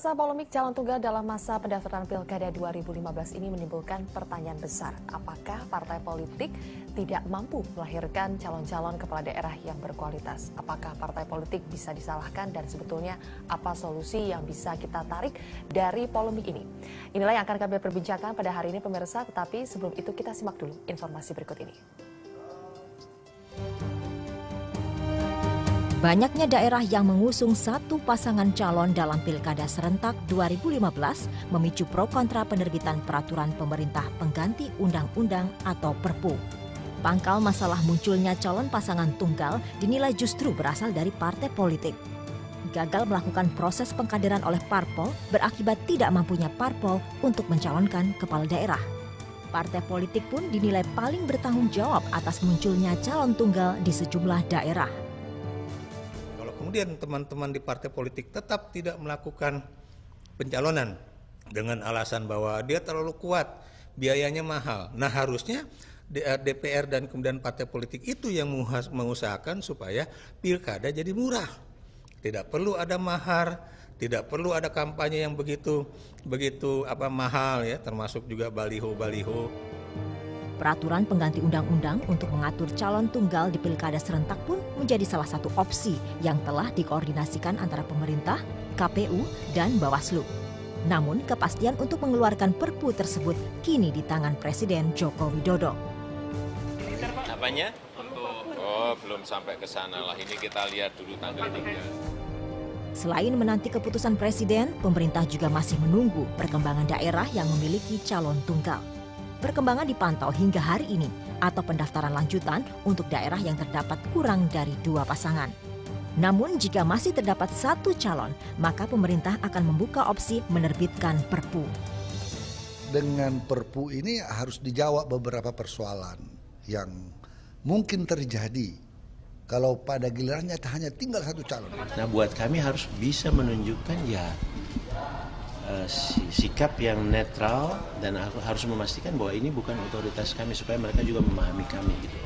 Pemirsa, polemik calon tunggal dalam masa pendaftaran Pilkada 2015 ini menimbulkan pertanyaan besar. Apakah partai politik tidak mampu melahirkan calon-calon kepala daerah yang berkualitas? Apakah partai politik bisa disalahkan dan sebetulnya apa solusi yang bisa kita tarik dari polemik ini? Inilah yang akan kami perbincangkan pada hari ini pemirsa, tetapi sebelum itu kita simak dulu informasi berikut ini. Banyaknya daerah yang mengusung satu pasangan calon dalam Pilkada serentak 2015 memicu pro kontra penerbitan peraturan pemerintah pengganti undang-undang atau Perpu. Pangkal masalah munculnya calon pasangan tunggal dinilai justru berasal dari partai politik. Gagal melakukan proses pengkaderan oleh parpol berakibat tidak mampunya parpol untuk mencalonkan kepala daerah. Partai politik pun dinilai paling bertanggung jawab atas munculnya calon tunggal di sejumlah daerah. Kemudian teman-teman di partai politik tetap tidak melakukan pencalonan dengan alasan bahwa dia terlalu kuat, biayanya mahal. Nah harusnya DPR dan kemudian partai politik itu yang mengusahakan supaya pilkada jadi murah. Tidak perlu ada mahar, tidak perlu ada kampanye yang begitu mahal ya, termasuk juga baliho-baliho. Peraturan pengganti undang-undang untuk mengatur calon tunggal di pilkada serentak pun menjadi salah satu opsi yang telah dikoordinasikan antara pemerintah, KPU, dan Bawaslu. Namun, kepastian untuk mengeluarkan Perpu tersebut kini di tangan Presiden Joko Widodo. Apanya? Oh, belum sampai ke sana lah. Ini kita lihat dulu tanggal 3. Selain menanti keputusan Presiden, pemerintah juga masih menunggu perkembangan daerah yang memiliki calon tunggal. Perkembangan dipantau hingga hari ini atau pendaftaran lanjutan untuk daerah yang terdapat kurang dari 2 pasangan. Namun jika masih terdapat 1 calon, maka pemerintah akan membuka opsi menerbitkan Perpu. Dengan Perpu ini harus dijawab beberapa persoalan yang mungkin terjadi kalau pada gilirannya hanya tinggal 1 calon. Nah buat kami harus bisa menunjukkan sikap yang netral dan harus memastikan bahwa ini bukan otoritas kami supaya mereka juga memahami kami gitu.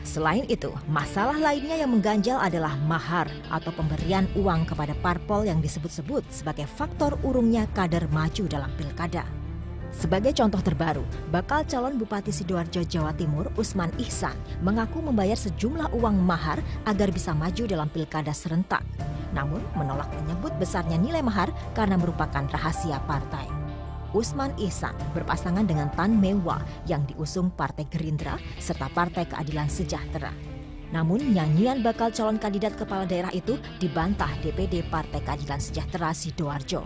Selain itu, masalah lainnya yang mengganjal adalah mahar atau pemberian uang kepada parpol yang disebut-sebut sebagai faktor urungnya kader maju dalam pilkada. Sebagai contoh terbaru, bakal calon Bupati Sidoarjo, Jawa Timur, Usman Ihsan, mengaku membayar sejumlah uang mahar agar bisa maju dalam pilkada serentak. Namun menolak menyebut besarnya nilai mahar karena merupakan rahasia partai. Usman Ihsan berpasangan dengan Tan Mewa yang diusung Partai Gerindra serta Partai Keadilan Sejahtera. Namun nyanyian bakal calon kandidat kepala daerah itu dibantah DPD Partai Keadilan Sejahtera Sidoarjo.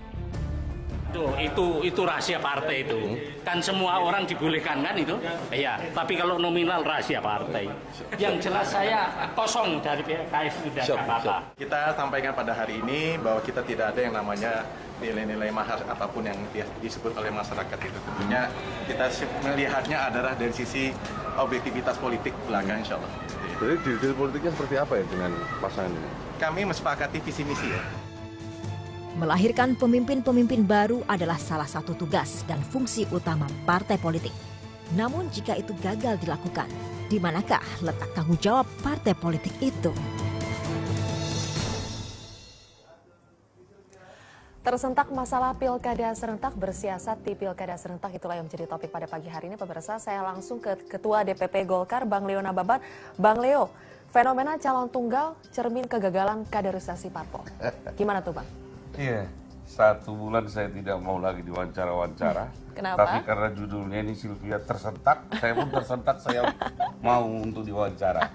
Itu rahasia partai itu. Kan semua orang dibolehkan kan itu. Ya, tapi kalau nominal rahasia partai. Yang jelas saya kosong dari PKS sudah apa-apa. Kita sampaikan pada hari ini bahwa kita tidak ada yang namanya nilai-nilai mahar apapun yang disebut oleh masyarakat itu. Tentunya kita melihatnya adalah dari sisi objektivitas politik belakang insya Allah. Jadi deal politiknya seperti apa ya dengan pasangan ini? Kami mensepakati visi misi ya. Melahirkan pemimpin-pemimpin baru adalah salah satu tugas dan fungsi utama partai politik. Namun jika itu gagal dilakukan, di manakah letak tanggung jawab partai politik itu? Tersentak masalah pilkada serentak, bersiasat di pilkada serentak, itulah yang menjadi topik pada pagi hari ini. Pemirsa, saya langsung ke Ketua DPP Golkar, Bang Leo Nababan. Bang Leo, fenomena calon tunggal cermin kegagalan kaderisasi parpol. Gimana tuh Bang? Iya, 1 bulan saya tidak mau lagi diwawancara-wawancara. Kenapa? Tapi karena judulnya ini Sylvia tersentak, saya pun tersentak, saya mau untuk diwawancara.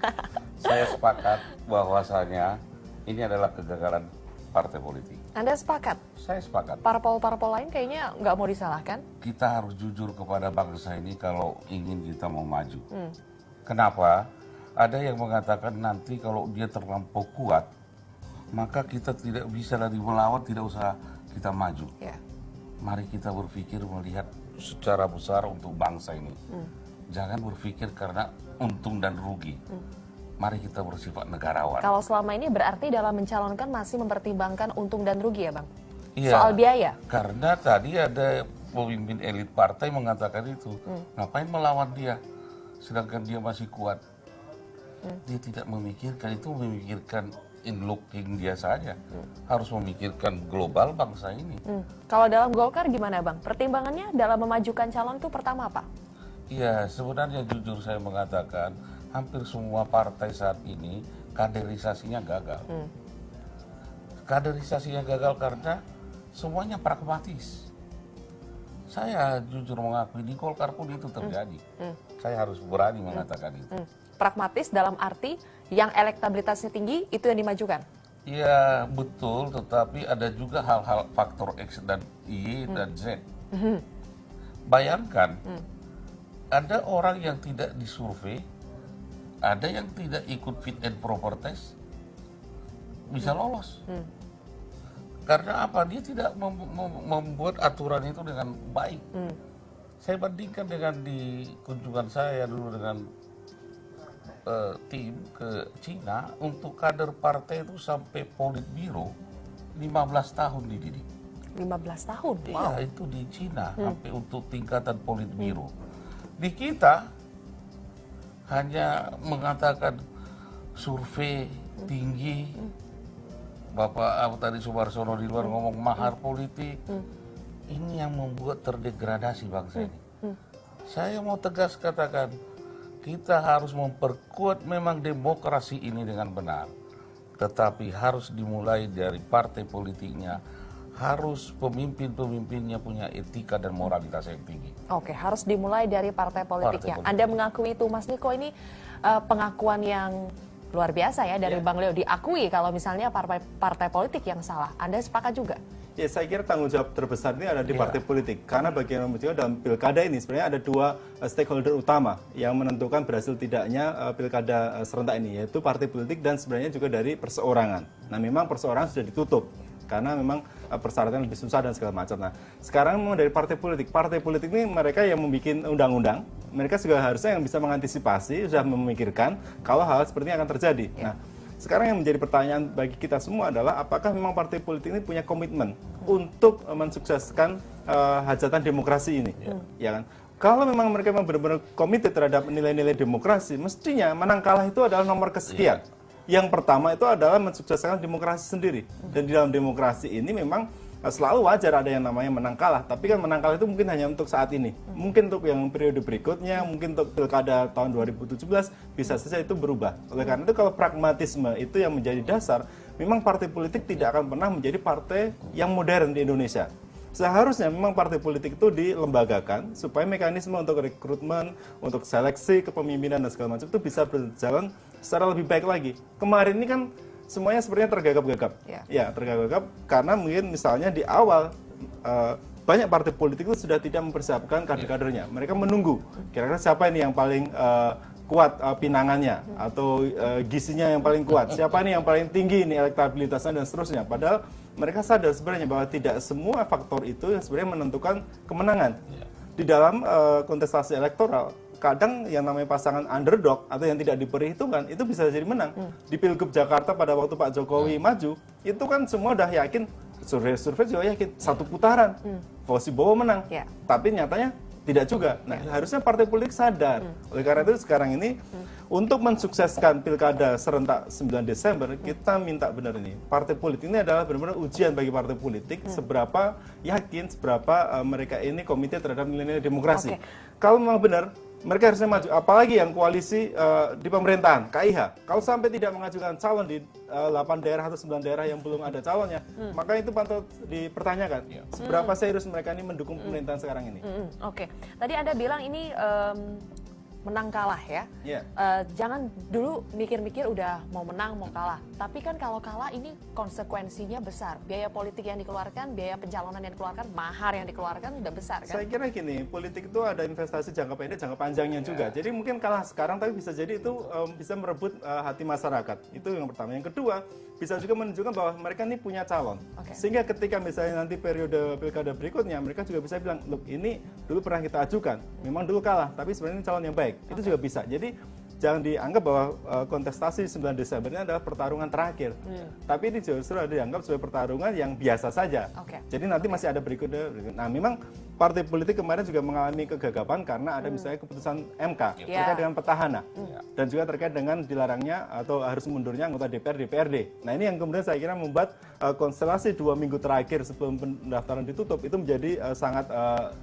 Saya sepakat bahwasanya ini adalah kegagalan partai politik. Anda sepakat? Saya sepakat. Parpol-parpol lain kayaknya nggak mau disalahkan? Kita harus jujur kepada bangsa ini kalau ingin kita mau maju. Kenapa? Ada yang mengatakan nanti kalau dia terlampau kuat, maka kita tidak bisa lagi melawan, tidak usah kita maju. Yeah. Mari kita berpikir melihat secara besar untuk bangsa ini. Jangan berpikir karena untung dan rugi. Mari kita bersifat negarawan. Kalau selama ini berarti dalam mencalonkan masih mempertimbangkan untung dan rugi ya Bang? Iya, soal biaya? Karena tadi ada pemimpin elit partai mengatakan itu. Ngapain melawan dia? Sedangkan dia masih kuat. Dia tidak memikirkan, itu memikirkan in looking dia saja. Harus memikirkan global bangsa ini. Kalau dalam Golkar gimana Bang? Pertimbangannya dalam memajukan calon itu pertama apa? Iya, sebenarnya jujur saya mengatakan hampir semua partai saat ini kaderisasinya gagal. Kaderisasinya gagal karena semuanya pragmatis. Saya jujur mengakui di Golkar pun itu terjadi. Saya harus berani mengatakan itu. Pragmatis dalam arti yang elektabilitasnya tinggi itu yang dimajukan? Iya betul, tetapi ada juga hal-hal faktor X dan Y dan Z. Bayangkan, ada orang yang tidak disurvei, ada yang tidak ikut fit and proper test, bisa lolos. Karena apa? Dia tidak membuat aturan itu dengan baik. Saya bandingkan dengan di kunjungan saya dulu dengan tim ke Cina, untuk kader partai itu sampai politbiro 15 tahun dididik. 15 tahun? Iya, wow. Itu di Cina, sampai untuk tingkatan politbiro. Di kita hanya mengatakan survei tinggi, Bapak tadi Sumarsono di luar ngomong mahar politik. Ini yang membuat terdegradasi bangsa ini. Saya mau tegas katakan, kita harus memperkuat memang demokrasi ini dengan benar. Tetapi harus dimulai dari partai politiknya, harus pemimpin-pemimpinnya punya etika dan moralitas yang tinggi. Oke, harus dimulai dari partai politiknya. Anda mengakui itu, Mas Niko, ini pengakuan yang luar biasa ya dari Bang Leo, diakui kalau misalnya partai politik yang salah. Anda sepakat juga? Ya, saya kira tanggung jawab terbesar ini ada di partai politik. Karena bagaimanapun dalam pilkada ini sebenarnya ada dua stakeholder utama yang menentukan berhasil tidaknya pilkada serentak ini, yaitu partai politik dan sebenarnya juga dari perseorangan. Nah, memang perseorangan sudah ditutup karena memang persyaratan lebih susah dan segala macam. Nah, sekarang memang dari partai politik ini mereka yang membuat undang-undang, mereka juga harusnya yang bisa mengantisipasi, sudah memikirkan kalau hal seperti ini akan terjadi. Nah, sekarang yang menjadi pertanyaan bagi kita semua adalah apakah memang partai politik ini punya komitmen untuk mensukseskan hajatan demokrasi ini, ya kan? Kalau memang mereka memang benar-benar komited terhadap nilai-nilai demokrasi, mestinya menang kalah itu adalah nomor kesekian. Yang pertama itu adalah mensukseskan demokrasi sendiri. Dan di dalam demokrasi ini memang selalu wajar ada yang namanya menang kalah. Tapi kan menang kalah itu mungkin hanya untuk saat ini. Mungkin untuk yang periode berikutnya, mungkin untuk pilkada tahun 2017, bisa saja itu berubah. Oleh karena itu kalau pragmatisme itu yang menjadi dasar, memang partai politik tidak akan pernah menjadi partai yang modern di Indonesia. Seharusnya memang partai politik itu dilembagakan supaya mekanisme untuk rekrutmen, untuk seleksi kepemimpinan dan segala macam itu bisa berjalan secara lebih baik lagi. Kemarin ini kan semuanya sepertinya tergagap-gagap. Ya, tergagap-gagap karena mungkin misalnya di awal banyak partai politik itu sudah tidak mempersiapkan kader-kadernya. Mereka menunggu kira-kira siapa ini yang paling kuat pinangannya atau gisinya yang paling kuat. Siapa ini yang paling tinggi ini elektabilitasnya dan seterusnya. Padahal mereka sadar sebenarnya bahwa tidak semua faktor itu yang sebenarnya menentukan kemenangan. Di dalam kontestasi elektoral, kadang yang namanya pasangan underdog atau yang tidak diperhitungkan itu bisa jadi menang. Di Pilgub Jakarta pada waktu Pak Jokowi maju, itu kan semua udah yakin, survei juga yakin satu putaran Fauzi Bowo menang. Tapi nyatanya tidak juga. Nah, harusnya partai politik sadar. Oleh karena itu sekarang ini untuk mensukseskan pilkada serentak 9 Desember, kita minta benar ini. Partai politik ini adalah benar-benar ujian bagi partai politik seberapa yakin, seberapa mereka ini komite terhadap nilai-nilai demokrasi. Kalau memang benar mereka harusnya maju, apalagi yang koalisi di pemerintahan, KIH. Kalau sampai tidak mengajukan calon di 8 daerah atau 9 daerah yang belum ada calonnya, maka itu patut dipertanyakan. Seberapa serius mereka ini mendukung pemerintahan sekarang ini. Oke, tadi Anda bilang ini menang kalah ya. Jangan dulu mikir-mikir udah mau menang mau kalah. Tapi kan kalau kalah ini konsekuensinya besar. Biaya politik yang dikeluarkan, biaya pencalonan yang dikeluarkan, mahar yang dikeluarkan udah besar kan? Saya kira gini, politik itu ada investasi jangka pendek, jangka panjangnya juga. Jadi mungkin kalah sekarang tapi bisa jadi itu bisa merebut hati masyarakat. Itu yang pertama. Yang kedua, bisa juga menunjukkan bahwa mereka ini punya calon. Sehingga ketika misalnya nanti periode pilkada berikutnya, mereka juga bisa bilang, look ini dulu pernah kita ajukan, memang dulu kalah, tapi sebenarnya ini calon yang baik. Itu juga bisa. Jadi jangan dianggap bahwa kontestasi 9 Desember ini adalah pertarungan terakhir. Tapi ini justru ada dianggap sebagai pertarungan yang biasa saja. Jadi nanti masih ada berikutnya. Nah, memang partai politik kemarin juga mengalami kegagapan karena ada misalnya keputusan MK terkait dengan petahana dan juga terkait dengan dilarangnya atau harus mundurnya anggota DPR DPRD. Nah ini yang kemudian saya kira membuat konstelasi 2 minggu terakhir sebelum pendaftaran ditutup itu menjadi sangat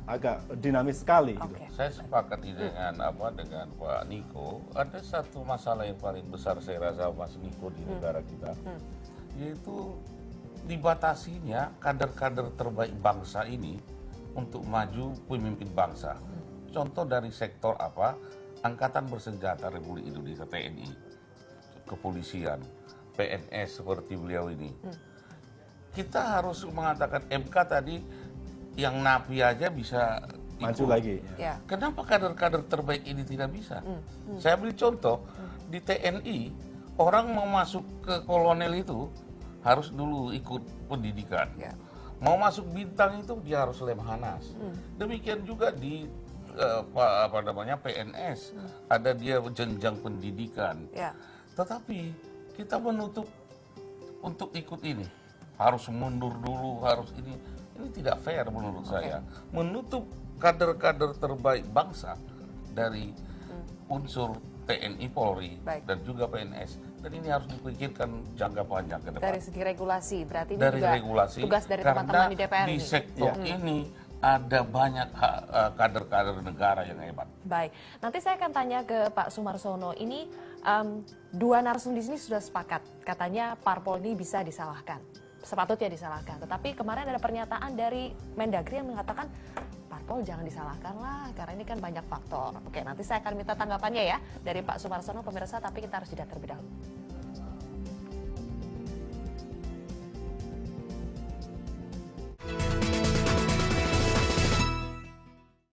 agak dinamis sekali. Gitu. Saya sepakat dengan Pak Niko. Ada satu masalah yang paling besar saya rasa Mas Niko di negara kita, yaitu dibatasinya kader-kader terbaik bangsa ini untuk maju pemimpin bangsa. Contoh dari sektor Angkatan Bersenjata Republik Indonesia, TNI, kepolisian, PNS seperti beliau ini. Kita harus mengatakan MK tadi yang napi aja bisa maju lagi. Kenapa kader-kader terbaik ini tidak bisa? Saya beri contoh, di TNI orang mau masuk ke kolonel itu harus dulu ikut pendidikan. Mau masuk bintang itu dia harus lemhanas. Demikian juga di PNS ada dia jenjang pendidikan. Tetapi kita menutup untuk ikut ini harus mundur dulu, harus ini tidak fair menurut saya. Menutup kader-kader terbaik bangsa dari unsur TNI, Polri, dan juga PNS. Dan ini harus dipikirkan jangka panjang ke depan. Dari segi regulasi, berarti ini dari juga regulasi, tugas dari teman-teman di DPR di ini. sektor ini ada banyak kader-kader negara yang hebat. Baik, nanti saya akan tanya ke Pak Sumarsono. Ini dua narasumber di sini sudah sepakat, katanya parpol ini bisa disalahkan, sepatutnya disalahkan. Tetapi kemarin ada pernyataan dari Mendagri yang mengatakan parpol jangan disalahkan lah, karena ini kan banyak faktor. Oke, nanti saya akan minta tanggapannya ya dari Pak Sumarsono, pemirsa, tapi kita harus jeda terlebih dahulu.